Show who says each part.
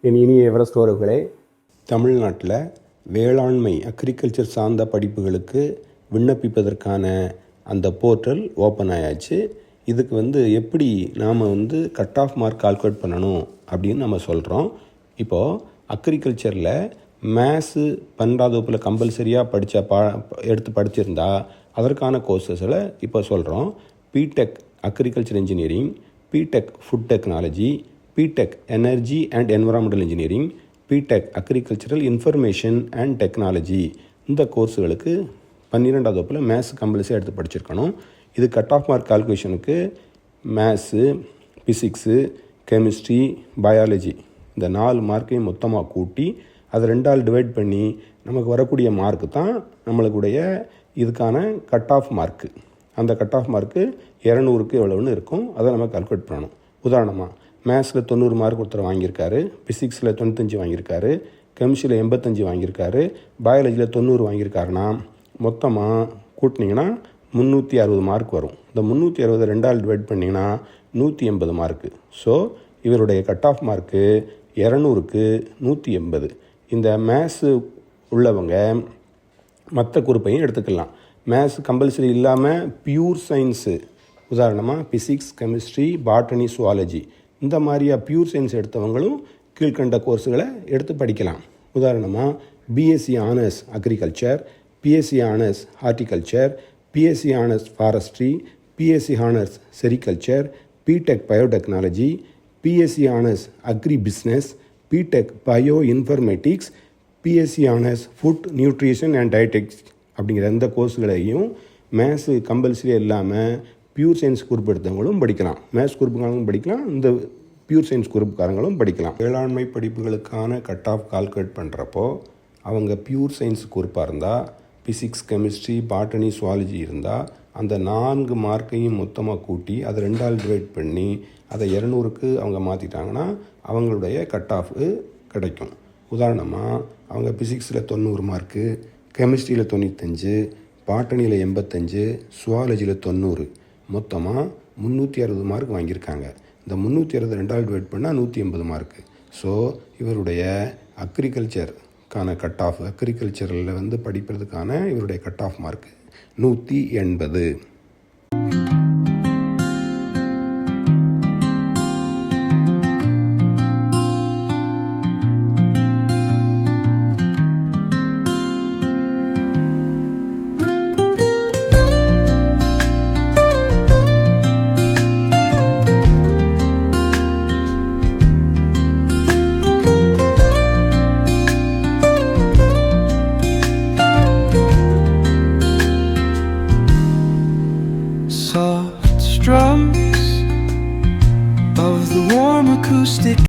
Speaker 1: என் இனிய எவரெஸ்ட் உறவுகளே, தமிழ்நாட்டில் வேளாண்மை அக்ரிகல்ச்சர் சார்ந்த படிப்புகளுக்கு விண்ணப்பிப்பதற்கான அந்த போர்ட்டல் ஓப்பன் ஆயாச்சு. இதுக்கு எப்படி நாம் கட் ஆஃப் மார்க் கால்குலேட் பண்ணணும் அப்படின்னு நம்ம சொல்கிறோம். இப்போது அக்ரிகல்ச்சரில் மேத்ஸு 12வது வகுப்பில் கம்பல்சரியாக எடுத்து படிச்சிருந்தா அதற்கான கோர்சஸில் இப்போ சொல்கிறோம். BTech agriculture engineering, BTech food technology, BTech energy and environmental engineering, BTech agricultural information and technology, இந்த கோர்ஸுகளுக்கு 12வது வகுப்பில் மேத்ஸ் கம்பல்சரி எடுத்து படிச்சிருக்கணும். இது கட் ஆஃப் மார்க் கால்குலேஷனுக்கு மேத்ஸு, ஃபிசிக்ஸு, கெமிஸ்ட்ரி, பயாலஜி இந்த 4 மார்க்கையும் மொத்தமாக கூட்டி அதை 2ஆல் டிவைட் பண்ணி நமக்கு வரக்கூடிய மார்க்கு தான் நம்மளுக்குடைய இதுக்கான கட் ஆஃப் மார்க்கு. அந்த கட் ஆஃப் மார்க்கு 200க்கு எவ்வளோன்னு இருக்கும், அதை நம்ம கால்குலேட் பண்ணணும். உதாரணமாக மேத்ஸில் 90 மார்க் ஒருத்தர் வாங்கியிருக்காரு, ஃபிசிக்ஸில் 95 வாங்கியிருக்காரு, கெமிஸ்ட்ரியில் 85 வாங்கியிருக்காரு, பயாலஜியில் 90 வாங்கியிருக்காருன்னா மொத்தமாக கூட்டினீங்கன்னா 360 மார்க் வரும். இந்த 360 2ஆல் டிவைட் பண்ணிங்கன்னா 180 மார்க்கு. ஸோ இவருடைய கட் ஆஃப் மார்க்கு 200க்கு 180. இந்த மேத்ஸு உள்ளவங்க மற்ற குரூப்பையும் எடுத்துக்கலாம். மேத்ஸ் கம்பல்சரி இல்லாமல் பியூர் சயின்ஸு, உதாரணமாக ஃபிசிக்ஸ், கெமிஸ்ட்ரி, பாட்டனி, சுவாலஜி இந்த மாதிரியா பியூர் சயின்ஸ் எடுத்தவங்களும் கீழ்கண்ட கோர்ஸுகளை எடுத்து படிக்கலாம். உதாரணமாக BSc honours agriculture, BSc honours horticulture, BSc honours forestry, BSc honours sericulture, BTech biotechnology, BSc honours agribusiness, BTech bioinformatics, BSc honours food nutrition and dietetics அப்படிங்கிற எந்த கோர்ஸுகளையும் maths compulsory இல்லாமல் pure science group எடுத்தவங்களும் படிக்கலாம். Maths குரூப்புக்காரங்களும் படிக்கலாம், இந்த pure science குரூப்புக்காரங்களும் படிக்கலாம். வேளாண்மை படிப்புகளுக்கான கட் ஆஃப் கால்குலேட் பண்ணுறப்போ அவங்க பியூர் சயின்ஸ் குரூப்பாக இருந்தால், ஃபிசிக்ஸ், கெமிஸ்ட்ரி, பாட்டனி, சுவாலஜி இருந்தால் அந்த 4 மார்க்கையும் மொத்தமாக கூட்டி அதை 2ஆல் டிவைட் பண்ணி அதை 200க்கு அவங்க மாற்றிட்டாங்கன்னா அவங்களுடைய கட் ஆஃப் கிடைக்கும். உதாரணமாக அவங்க ஃபிசிக்ஸில் 90 மார்க்கு, கெமிஸ்ட்ரியில் 95, பாட்டனியில் 85, சுவாலஜியில் 90, மொத்தமாக 360 மார்க் வாங்கியிருக்காங்க. இந்த 360 2ஆல் டிவைட் பண்ணால் 180 மார்க்கு. ஸோ இவருடைய அக்ரிகல்ச்சருக்கான கட் ஆஃப், அக்ரிகல்ச்சரில் படிக்கிறதுக்கான இவருடைய cut off mark 180.
Speaker 2: Soft strums of the warm acoustic